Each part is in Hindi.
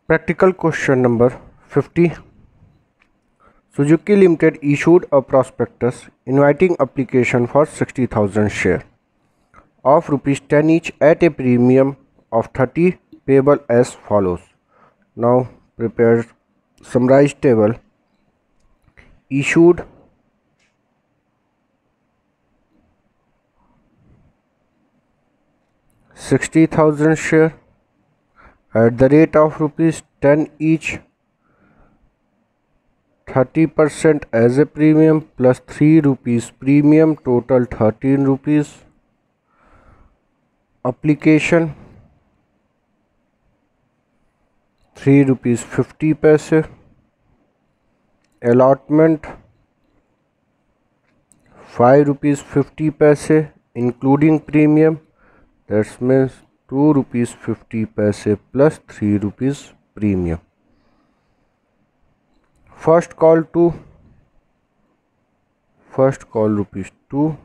Practical question number 50. Suzuki Limited issued a prospectus inviting application for 60,000 share of rupees 10 each at a premium of 30 payable as follows. Now prepare summarized table. Issued $60,000 share at the rate of rupees 10 each, 30% as a premium plus 3 rupees premium, total 13 rupees. Application 3 rupees 50 paise. Allotment 5 rupees 50 paise including premium, that means 2 rupees 50 paise plus 3 rupees premium. First call rupees 2,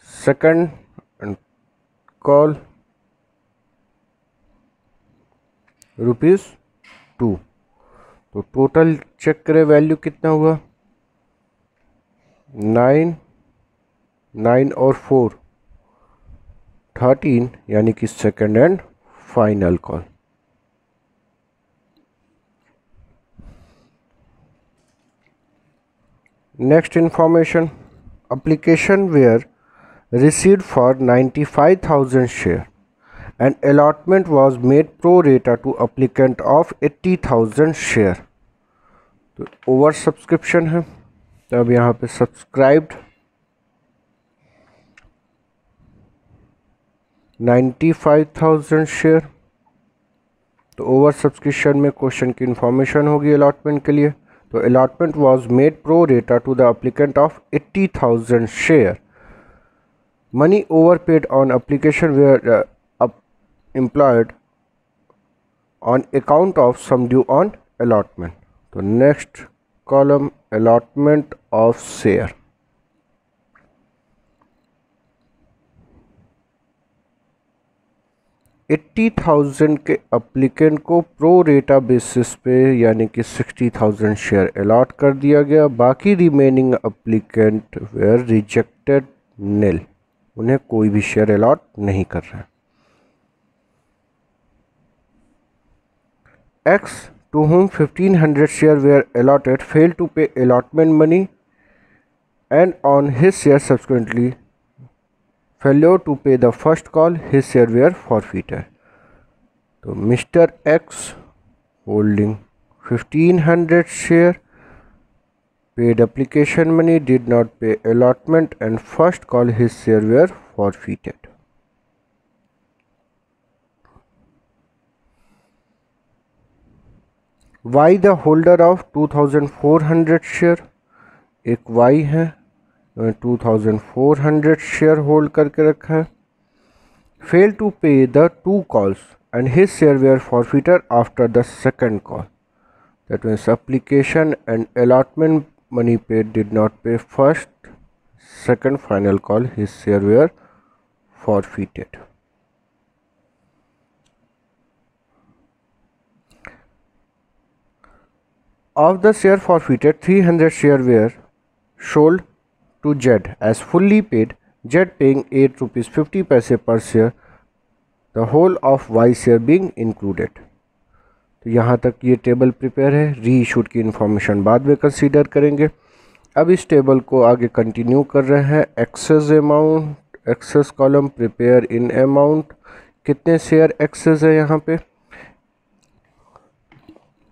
second call rupees 2. तो टोटल चेक करें वैल्यू कितना हुआ 9 और 4 13, यानी कि second and final call. Next information. application were received for 95,000 share and allotment was made pro rata to applicant of 80,000 share. तो ओवर सब्सक्रिप्शन है, तो अब यहाँ पे सब्सक्राइब्ड 95,000 शेयर. तो ओवर सब्सक्रिप्शन में क्वेश्चन की इंफॉर्मेशन होगी अलॉटमेंट के लिए. तो allotment was made pro rata to the applicant of 80,000 share. Money overpaid on application were employed on account of sum due on allotment. तो next column allotment of share. $80,000 के अप्लीकेंट को प्रो रेटा बेसिस पे यानी कि 60,000 शेयर अलॉट कर दिया गया. बाकी रिमेनिंग अप्लीकेंट वेयर रिजेक्टेड नील, उन्हें कोई भी शेयर अलॉट नहीं कर रहा है. X to whom 1,500 share were allotted failed to pay allotment money and on his share subsequently failure to pay the first call, his share were forfeited. तो mister X holding 1,500 share paid application money, did not pay allotment and first call, his share were forfeited. Y the holder of 2,400 share, एक Y है 2,400 शेयर होल्ड करके रखा है. फेल टू पे the 2 calls and his share were forfeited after the second call. That means application and allotment money paid did not pay first, second final call, his share were forfeited. Of the share forfeited, 300 share were sold to Z as fully paid, Z paying 8 rupees 50 paise per share, the whole of Y share being included. तो यहाँ तक ये टेबल प्रिपेयर है. री इशूड की इंफॉर्मेशन बाद में कंसीडर करेंगे. अब इस टेबल को आगे कंटिन्यू कर रहे हैं. Excess amount, excess column prepare in amount. कितने शेयर एक्सेस है यहाँ पे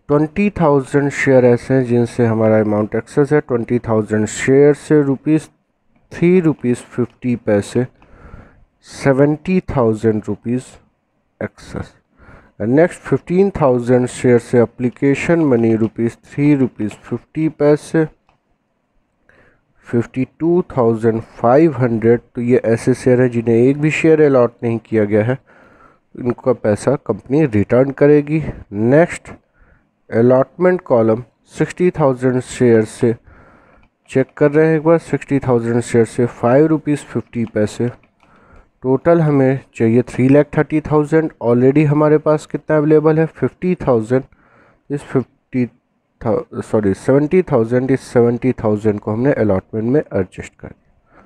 20,000 शेयर ऐसे हैं जिनसे हमारा अमाउंट एक्सेस है. 20,000 शेयर से ₹3 रुपीज़ 50 पैसे 70,000 रुपीज़ एक्सेस. नेक्स्ट 15,000 शेयर से एप्लीकेशन मनी ₹3 रुपीज़ 50 पैसे 52,500. तो ये ऐसे शेयर हैं जिन्हें एक भी शेयर अलॉट नहीं किया गया है, इनका पैसा कंपनी रिटर्न करेगी. नेक्स्ट अलॉटमेंट कॉलम 60,000 शेयर से चेक कर रहे हैं एक बार. 60,000 शेयर से 5 रुपीज़ 50 पैसे टोटल हमें चाहिए 3,30,000। ऑलरेडी हमारे पास कितना अवेलेबल है 50,000। इस 70,000 इस 70,000 को हमने अलॉटमेंट में एडजस्ट कर दिया।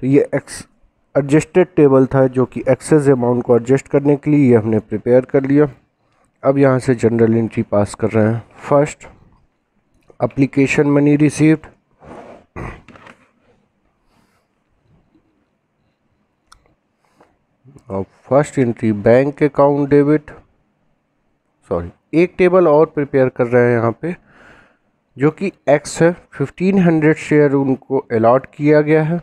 तो ये एडजस्टेड टेबल था जो कि एक्सेस अमाउंट को एडजस्ट करने के लिए ये हमने प्रिपेयर कर लिया। अब यहाँ से जनरल एंट्री पास कर रहे हैं। फर्स्ट एप्लीकेशन मनी रिसीव्ड, और first entry bank account debit, एक टेबल और प्रिपेयर कर रहे हैं यहाँ पे जो कि एक्स है। 1500 शेयर उनको अलॉट किया गया है,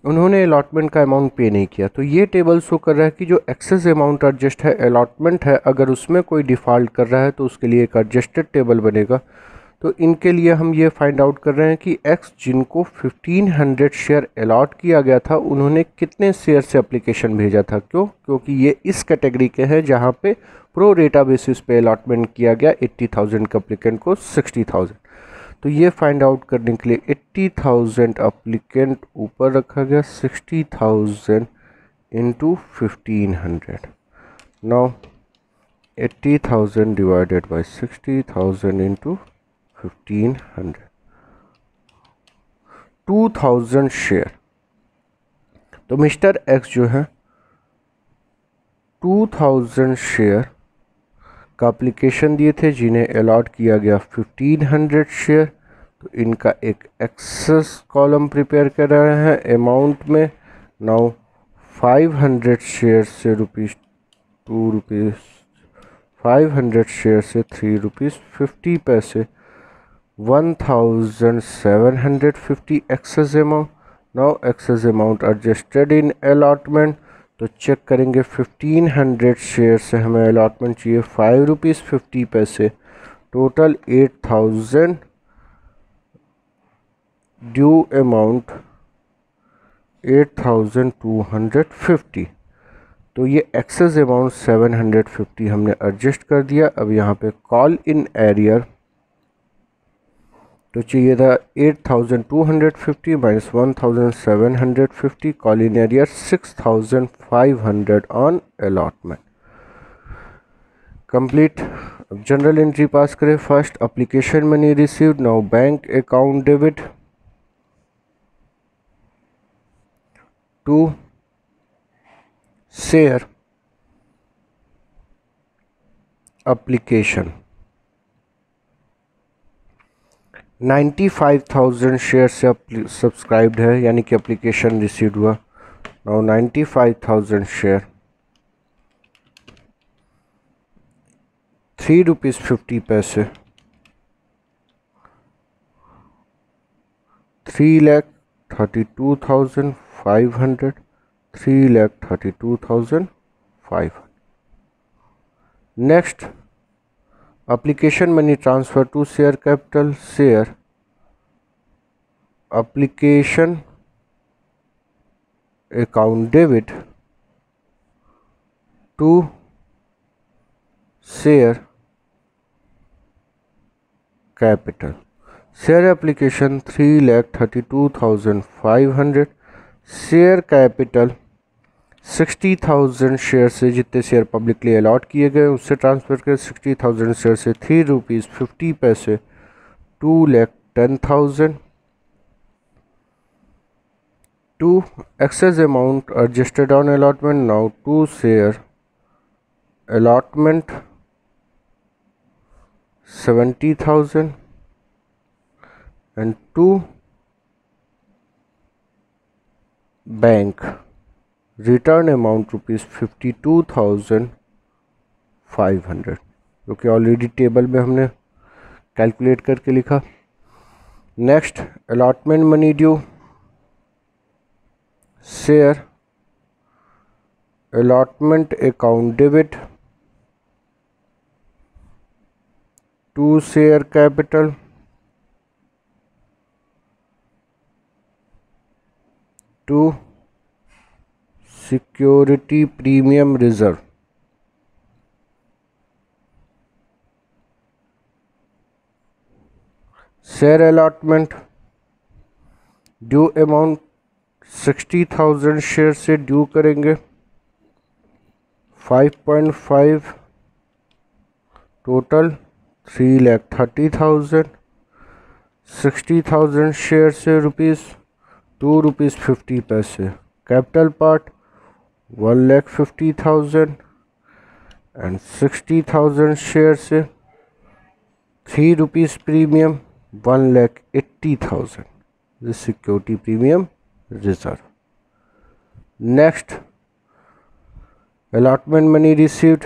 उन्होंने अलॉटमेंट का अमाउंट पे नहीं किया। तो ये टेबल शो कर रहा है कि जो एक्सेस अमाउंट एडजस्ट है, अलॉटमेंट है, अगर उसमें कोई डिफ़ॉल्ट कर रहा है तो उसके लिए एक एडजस्टेड टेबल बनेगा। तो इनके लिए हम ये फाइंड आउट कर रहे हैं कि एक्स जिनको 1500 शेयर अलॉट किया गया था उन्होंने कितने शेयर से एप्लीकेशन भेजा था। क्योंकि ये इस कैटेगरी के हैं जहाँ पे प्रो रेटा बेसिस पे अलॉटमेंट किया गया 80,000 का एप्लीकेंट को 60,000। तो ये फाइंड आउट करने के लिए 80,000 एप्लीकेंट ऊपर रखा गया, 60,000 into 1500। Now 80,000 divided by 60,000 into 1500, 2000 share. तो मिस्टर एक्स जो है 2000 शेयर का एप्लीकेशन दिए थे जिन्हें अलॉट किया गया 1500 शेयर। तो इनका एक एक्सेस कॉलम प्रिपेयर कर रहे हैं अमाउंट में। नाउ 500 शेयर से ₹2, 500 शेयर से ₹3.50, 1750 excess amount. Now excess amount adjusted in allotment. तो चेक करेंगे 1500 शेयर से हमें अलॉटमेंट चाहिए ₹5.50, टोटल 8000, ड्यू अमाउंट 8250। तो ये एक्सेस अमाउंट 750 हमने एडजस्ट कर दिया। अब यहाँ पे कॉल इन एरियर तो चाहिए था 8250 minus 1750, call in arrear 6500 on allotment. Complete. अब जनरल एंट्री पास करें। First application money received, now bank account debit to share application 95,000 share से सब्सक्राइब्ड है, यानी कि एप्लीकेशन रिसीव्ड हुआ। Now 95,000 share ₹3.50, 3,32,500, 3,32,500। Next application money transfer to share capital, share application account debit to share capital. Share application 3,32,500, share capital 60,000 share से जितने शेयर पब्लिकली अलॉट किए गए उससे ट्रांसफ़र कर 60,000 शेयर से ₹3.50, 2,10,000 to excess amount adjusted on allotment. Now to share allotment 70,000 and to bank return amount ₹52,500, जो कि ऑलरेडी टेबल में हमने कैलकुलेट करके लिखा। Next allotment money due, share allotment account debit to share capital to security premium reserve, share allotment due amount 60,000 share से ड्यू करेंगे 5.5, टोटल 3,30,000। 60,000 शेयर से ₹2.50। कैपिटल पार्ट 1,50,000 एंड 60,000 शेयर से ₹3 premium 1,80,000। This security premium reserve. Next, allotment money received,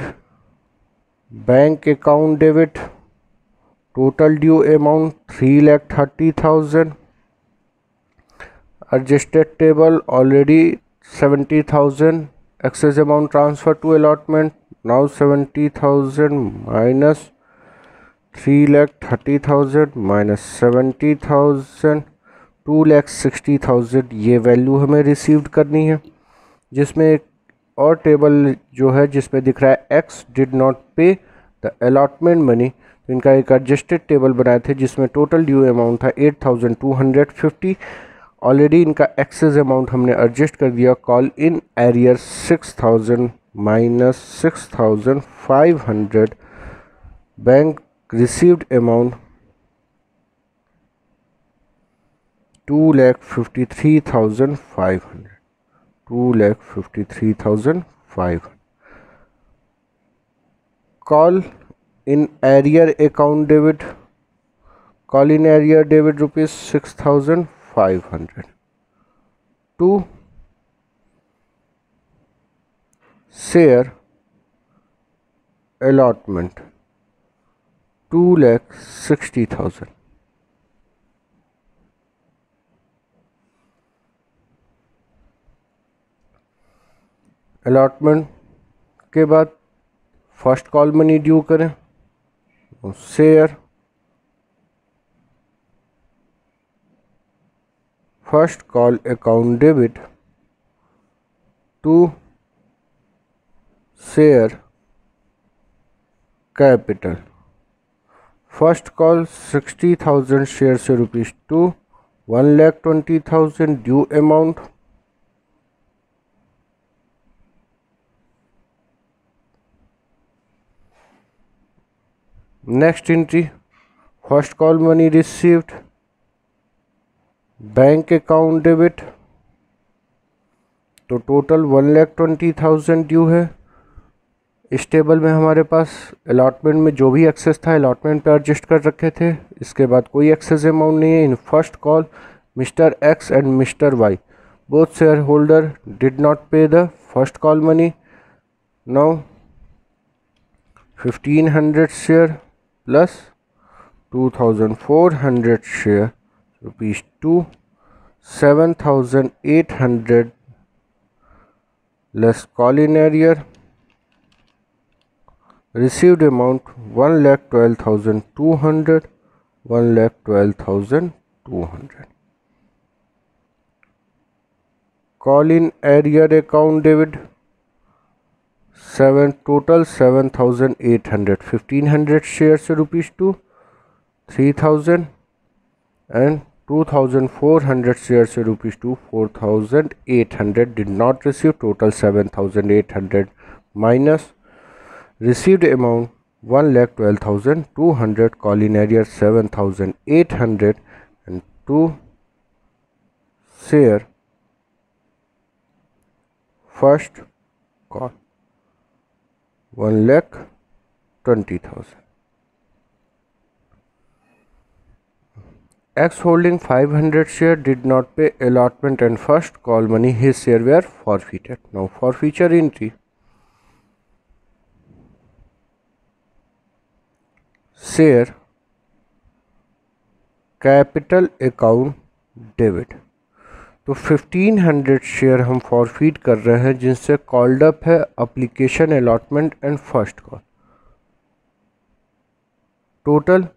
bank account debit, total due amount 3,30,000, adjusted table already 70,000, excess amount transferred to allotment, now 70,000 minus 3,30,000 minus 70,000, 2,60,000 ये वैल्यू हमें रिसीव्ड करनी है, जिसमें एक और टेबल जो है जिसमें दिख रहा है x did not pay the allotment money. तो इनका एक एडजस्टेड टेबल बनाए थे जिसमें टोटल ड्यू अमाउंट था 8,250। ऑलरेडी इनका एक्सेस अमाउंट हमने एडजस्ट कर दिया। Call in arrear 6,000 minus 6,500, bank received amount 2,53,500, 2,53,500। Call in arrear account debit, call in arrear debit ₹6,500 to share allotment 2,60,000। Allotment के बाद फर्स्ट कॉल मनी ड्यू करें, share first call account debit to share capital. First call 60,000 share से ₹2, 1,20,000 due amount. Next entry, first call money received, bank account debit, तो टोटल 1,20,000 ड्यू है। इस टेबल में हमारे पास अलॉटमेंट में जो भी एक्सेस था अलॉटमेंट पे एडजस्ट कर रखे थे। इसके बाद कोई एक्सेस अमाउंट नहीं है। In first call mister X and mister Y both shareholder did not pay the first call money. Now 1,500 share plus 2,400 share ₹2, 7,800 less call in arrear, received amount 1,12,200, 1,12,200। call in arrear account debit total 7,800, 1,500 shares से ₹2, 3,000 and 2,400 shares से ₹2, 4,800 did not receive, total 7,800 minus received amount 1,12,200, call in arrear 7,800 and 2 share first call 1,20,000। X holding 500 share did not pay allotment and first call money, his share were forfeited। Now forfeiture entry, share capital account debit, तो 1,500 शेयर हम फॉरफीट कर रहे हैं जिनसे कॉल्ड अप है application allotment and first call. Total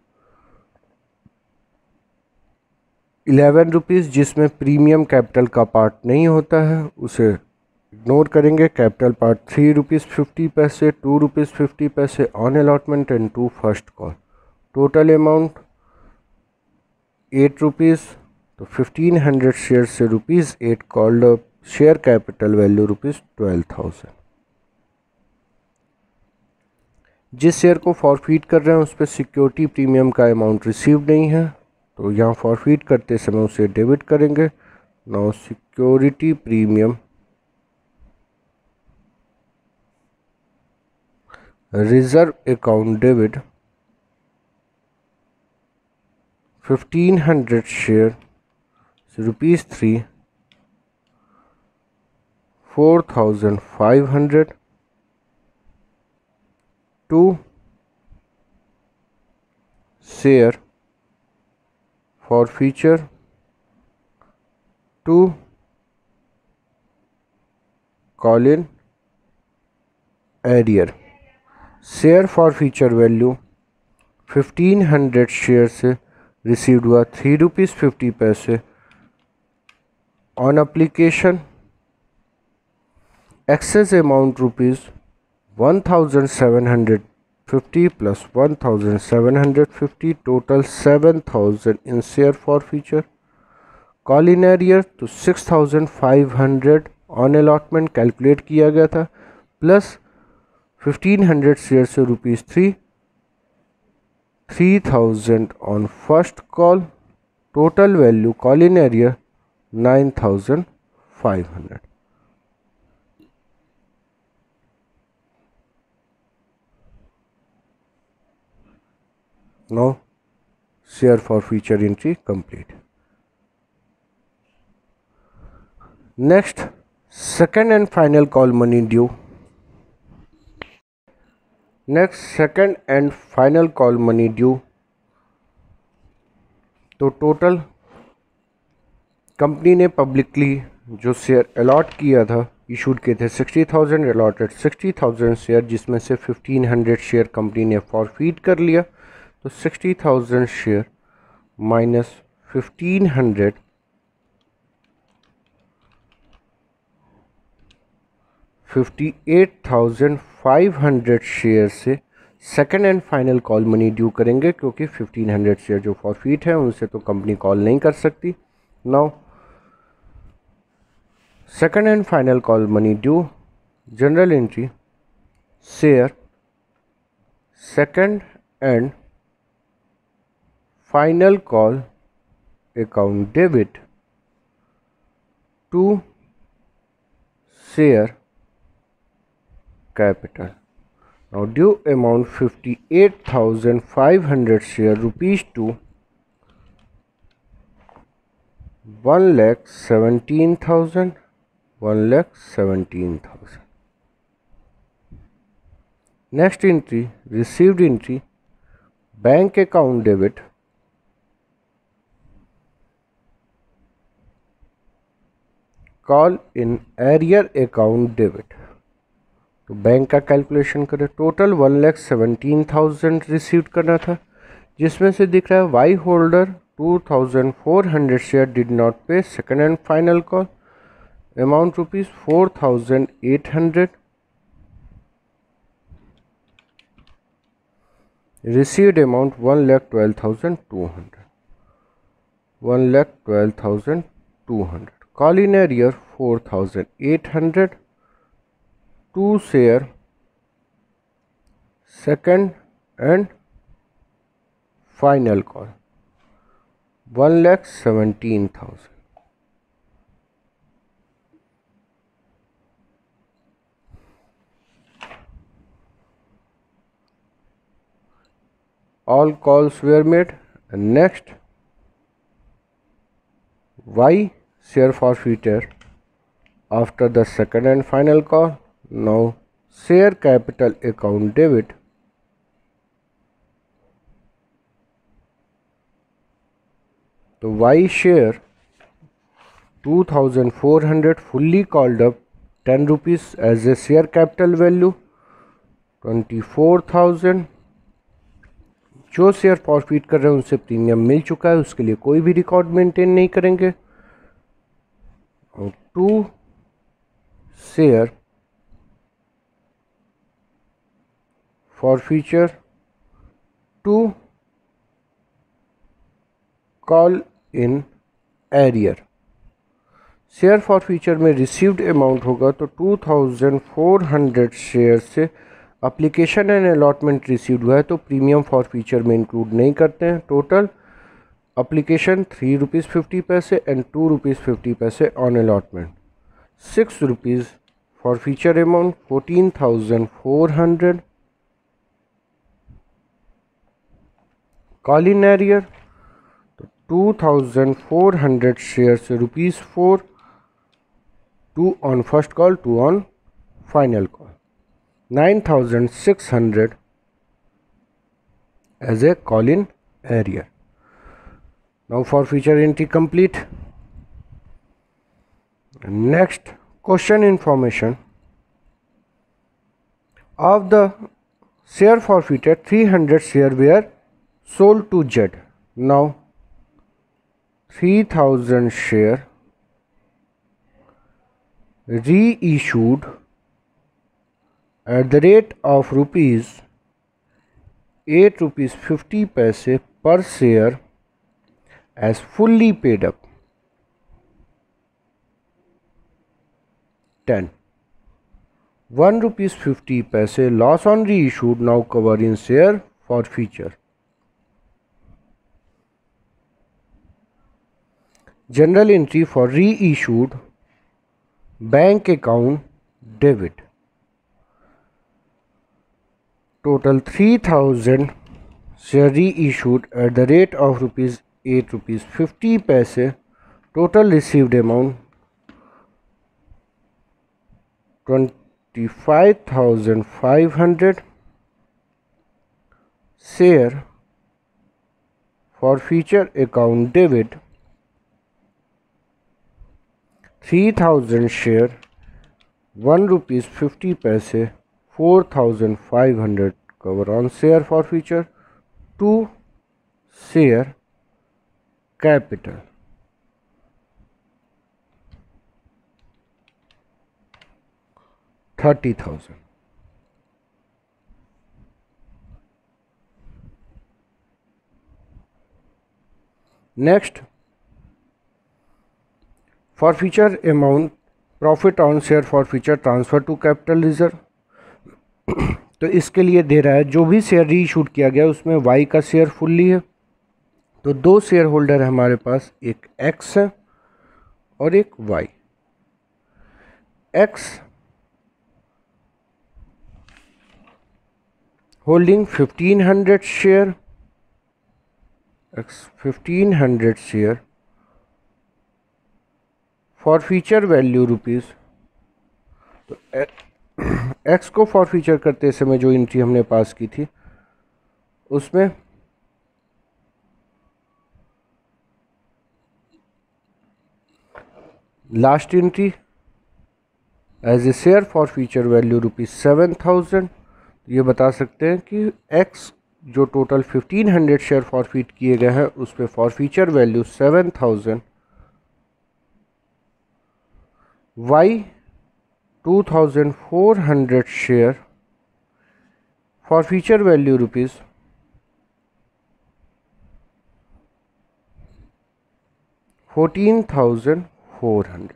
₹11 जिसमें प्रीमियम कैपिटल का पार्ट नहीं होता है उसे इग्नोर करेंगे। Capital part ₹3.50, ₹2.50 on allotment and 2 first call. Total amount ₹8 तो 1500 शेयर से ₹8 called up, share capital value ₹12,000। जिस शेयर को फॉरफीट कर रहे हैं उस पर सिक्योरिटी प्रीमियम का अमाउंट रिसीव नहीं है, तो यहाँ फॉरफीट करते समय उसे डेबिट करेंगे। Now security premium reserve account debit 1500 share ₹3, 4,500 to share forfeiture to Colin Arrear। Share forfeiture value 1500 share से रिसीव्ड हुआ ₹3.50 on application. Excess amount ₹1,750 plus 1,750 total 7,000 in share forfeiture. Call in arrear तो 6,500 ऑन अलॉटमेंट कैलकुलेट किया गया था, प्लस 1500 शेयर से ₹3, 3,000 on first call. Total value call in arrear 9,500। Now share forfeiture entry complete. Next, second and final call money due. Next, second and final call money due. तो टोटल कंपनी ने पब्लिकली जो शेयर अलॉट किया था, इशूड किए थे 60,000, अलॉटेड 60,000 शेयर, जिसमें से 1500 शेयर कंपनी ने फॉरफीट कर लिया। तो 60,000 शेयर माइनस 1500 58,500 शेयर से second and final call money due करेंगे, क्योंकि 1500 शेयर जो फॉरफीट है उनसे तो कंपनी कॉल नहीं कर सकती। Now second and final call money due, general entry share second and final call account debit to share capital. Now due amount 58,500 share rupees to 1,17,000, 1,17,000. Next entry, received entry, bank account debit call in arrear account debit. तो बैंक का कैलकुलेशन करें, टोटल 1,17,000 रिसीव करना था, जिसमें से दिख रहा है Y holder 2,400 share did not pay second and final call, amount ₹4,800, received amount 1,12,200, 1,12,200। Call in arrear 4,800 to share second and final call 1,17,000. All calls were made. And next, why share forfeiture after the second and final call? Now share capital account debit तो Y share 2,400 fully called up 10 rupees as a share capital value 24,000। जो शेयर फॉरफीट कर रहे हैं उनसे प्रीमियम मिल चुका है, उसके लिए कोई भी रिकॉर्ड मेंटेन नहीं करेंगे। और 2 share forfeiture to call in arrear. Share forfeiture में रिसीव्ड अमाउंट होगा तो 2400 शेयर से एप्लीकेशन एंड अलॉटमेंट रिसीव्ड हुआ है तो प्रीमियम फॉरफीचर में इंक्लूड नहीं करते हैं। टोटल एप्लीकेशन 3 रुपीज़ 50 पैसे एंड 2 रुपीज़ 50 पैसे on allotment. 6 rupees forfeiture amount 14,400। Colin arrear तो 2,400 शेयर से ₹4, 2 on first call, 2 on final call. 9,600 as a call-in area. Now for feature entry complete. Next question information. Of the share forfeited, 300 share were sold to Jet. Now 3,000 share reissued at the rate of ₹8.50 per share as fully paid up. 10. ₹1.50 loss on reissued now cover in share forfeiture. General entry for reissued bank account debit. Total 3,000 share reissued at the rate of ₹8.50. Total received amount 25,500. Share forfeiture account debit 3,000 share ₹1.50. 4,500 cover on share forfeiture. 2 share capital. $30,000. Next, forfeiture amount, profit on share forfeiture transfer to capital reserve. तो इसके लिए दे रहा है जो भी शेयर रीइशूड किया गया उसमें वाई का शेयर फुल्ली है, तो 2 शेयर होल्डर है हमारे पास, एक एक्स है और एक Y. X holding 1500 share, X 1500 share forfeiture value rupees. तो एक्स को फॉरफीचर करते समय जो एंट्री हमने पास की थी उसमें last entry as a share forfeiture value ₹7,000। ये बता सकते हैं कि एक्स जो टोटल 1500 शेयर फॉरफीट किए गए हैं उस पर forfeiture value 7,000। Y 2,400 share forfeiture value ₹14,400।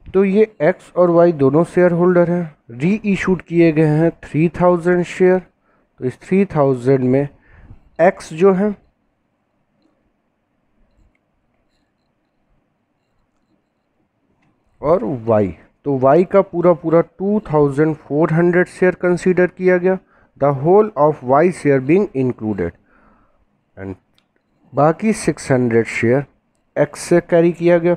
तो ये एक्स और वाई दोनों शेयर होल्डर हैं। री इशूड किए गए हैं 3,000 शेयर, तो इस 3,000 में एक्स जो है और वाई, तो वाई का पूरा 2,400 शेयर कंसीडर किया गया, the whole of Y share being included, and बाकी 600 शेयर एक्स से कैरी किया गया।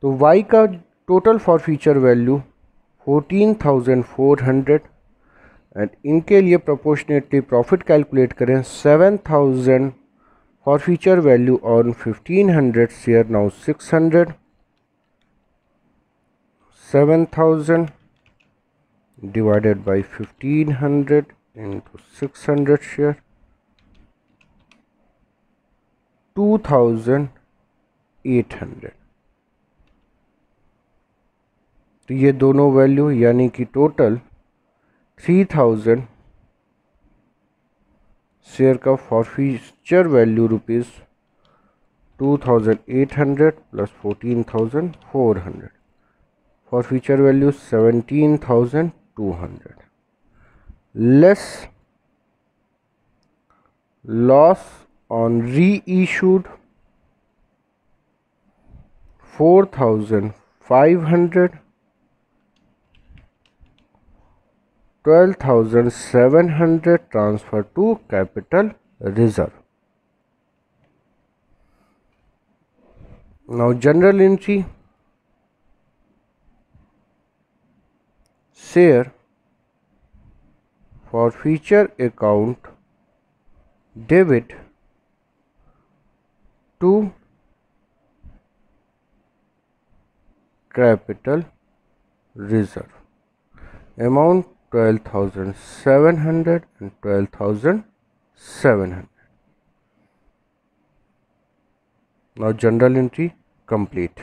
तो वाई का टोटल फॉरफीचर वैल्यू 14,400 एंड इनके लिए प्रोपोर्शनेटली प्रॉफिट कैलकुलेट करें 7,000 forfeiture value on 1,500 share, now 600, 7,000 divided by 1,500 into 600 share, 2,800। तो ये दोनों वैल्यू यानी कि टोटल 3,000 शेयर का forfeiture value ₹2,800 plus 14,400, forfeiture value 17,200 less loss on reissued 4,500, 12,700 transfer to capital reserve. Now general entry, share forfeiture account debit to capital reserve, amount 12,700 and 12,700. Now general entry complete.